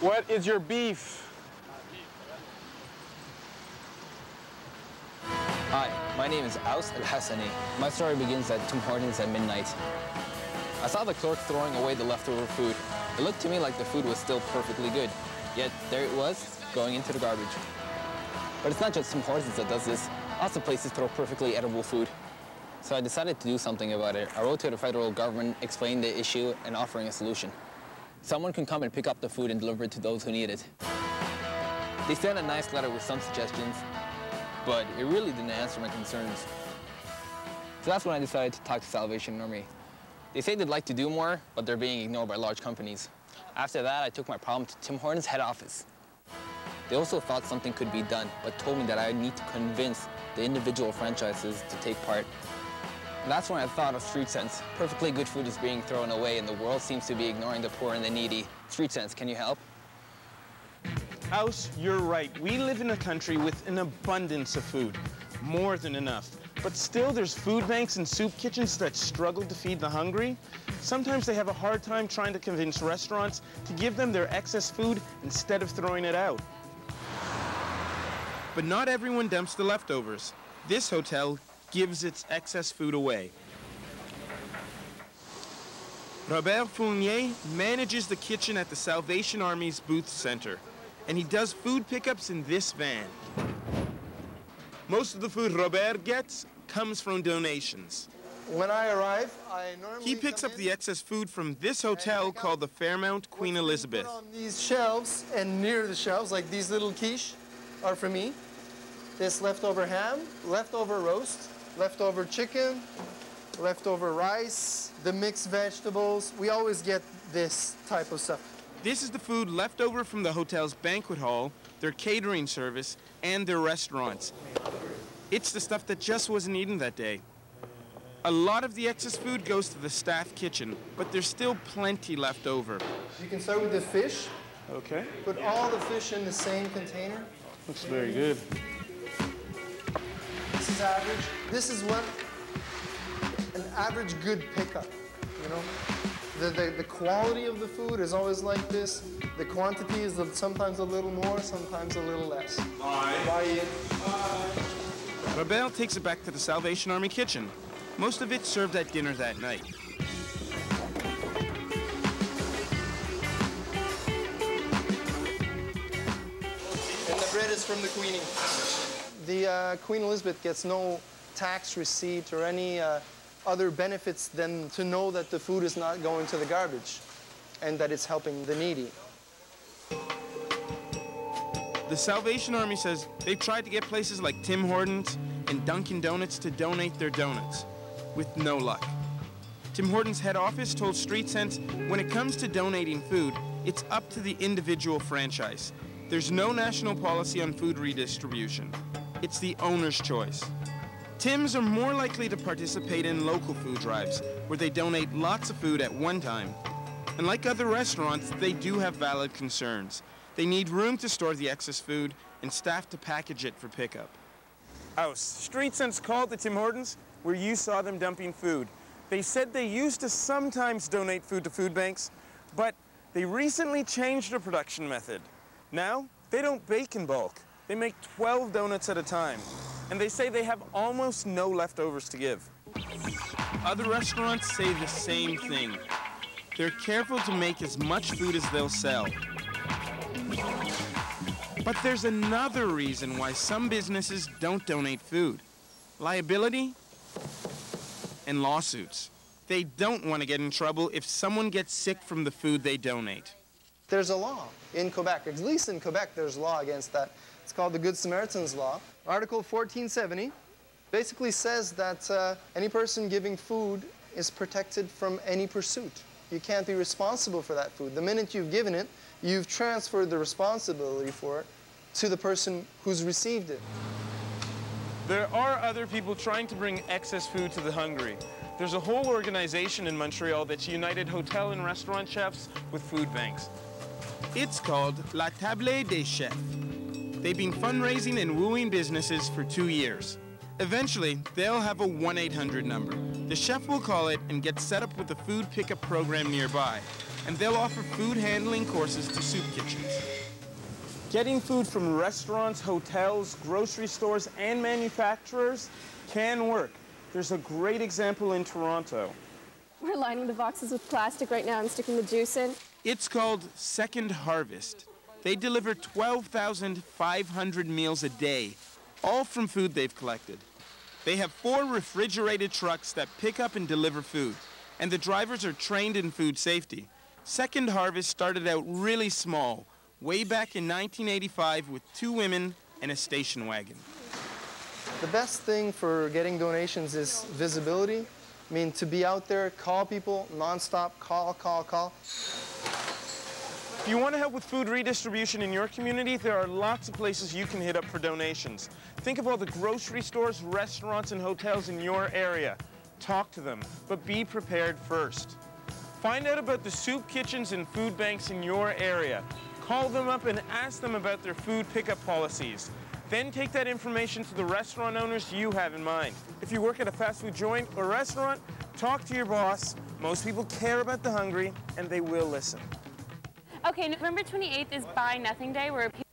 What is your beef? Hi, my name is Al-Hasani. My story begins at Tim Hortons at midnight. I saw the clerk throwing away the leftover food. It looked to me like the food was still perfectly good, yet there it was, going into the garbage. But it's not just Tim Hortons that does this. Lots of places throw perfectly edible food. So I decided to do something about it. I wrote to the federal government, explaining the issue and offering a solution. Someone can come and pick up the food and deliver it to those who need it. They sent a nice letter with some suggestions, but it really didn't answer my concerns. So that's when I decided to talk to Salvation Army. They say they'd like to do more, but they're being ignored by large companies. After that, I took my problem to Tim Hortons' head office. They also thought something could be done, but told me that I need to convince the individual franchises to take part. And that's when I thought of Street Cents. Perfectly good food is being thrown away, and the world seems to be ignoring the poor and the needy. Street Cents, can you help? House, you're right. We live in a country with an abundance of food, more than enough. But still, there's food banks and soup kitchens that struggle to feed the hungry. Sometimes they have a hard time trying to convince restaurants to give them their excess food instead of throwing it out. But not everyone dumps the leftovers. This hotel gives its excess food away. Robert Fournier manages the kitchen at the Salvation Army's Booth Center, and he does food pickups in this van. Most of the food Robert gets comes from donations. When I arrive, I normally He picks up the excess food from this hotel called the Fairmount Queen Elizabeth. Put on these shelves, and near the shelves, like these little quiche, are for me. This leftover ham, leftover roast, leftover chicken, leftover rice, the mixed vegetables. We always get this type of stuff. This is the food left over from the hotel's banquet hall, their catering service, and their restaurants. It's the stuff that just wasn't eaten that day. A lot of the excess food goes to the staff kitchen, but there's still plenty left over. You can start with the fish. Okay. Put all the fish in the same container. Looks very good. This is average. This is what an average good pickup, you know? The quality of the food is always like this. The quantity is sometimes a little more, sometimes a little less. Buy it. Robert takes it back to the Salvation Army kitchen. Most of it served at dinner that night. And the bread is from the Queenie. The Queen Elizabeth gets no tax receipt or any other benefits than to know that the food is not going to the garbage and that it's helping the needy. The Salvation Army says they've tried to get places like Tim Hortons and Dunkin' Donuts to donate their donuts, with no luck. Tim Hortons' head office told Street Cents when it comes to donating food, it's up to the individual franchise. There's no national policy on food redistribution. It's the owner's choice. Tim's are more likely to participate in local food drives, where they donate lots of food at one time. And like other restaurants, they do have valid concerns. They need room to store the excess food and staff to package it for pickup. House, Street Cents called the Tim Hortons where you saw them dumping food. They said they used to sometimes donate food to food banks, but they recently changed their production method. Now, they don't bake in bulk. They make 12 donuts at a time, and they say they have almost no leftovers to give. Other restaurants say the same thing. They're careful to make as much food as they'll sell. But there's another reason why some businesses don't donate food: liability and lawsuits. They don't want to get in trouble if someone gets sick from the food they donate. There's a law in Quebec, at least in Quebec, there's law against that. It's called the Good Samaritan's Law. Article 1470 basically says that any person giving food is protected from any pursuit. You can't be responsible for that food. The minute you've given it, you've transferred the responsibility for it to the person who's received it. There are other people trying to bring excess food to the hungry. There's a whole organization in Montreal that's united hotel and restaurant chefs with food banks. It's called La Table des Chefs. They've been fundraising and wooing businesses for 2 years. Eventually, they'll have a 1-800 number. The chef will call it and get set up with a food pickup program nearby. and they'll offer food handling courses to soup kitchens. Getting food from restaurants, hotels, grocery stores, and manufacturers can work. There's a great example in Toronto. We're lining the boxes with plastic right now and sticking the juice in. It's called Second Harvest. They deliver 12,500 meals a day, all from food they've collected. They have 4 refrigerated trucks that pick up and deliver food, and the drivers are trained in food safety. Second Harvest started out really small, way back in 1985 with 2 women and a station wagon. The best thing for getting donations is visibility. I mean, to be out there, call people nonstop, call. If you want to help with food redistribution in your community, there are lots of places you can hit up for donations. Think of all the grocery stores, restaurants, and hotels in your area. Talk to them, but be prepared first. Find out about the soup kitchens and food banks in your area. Call them up and ask them about their food pickup policies. Then take that information to the restaurant owners you have in mind. If you work at a fast food joint or restaurant, talk to your boss. Most people care about the hungry, and they will listen. Okay, November 28th is Buy Nothing Day, where people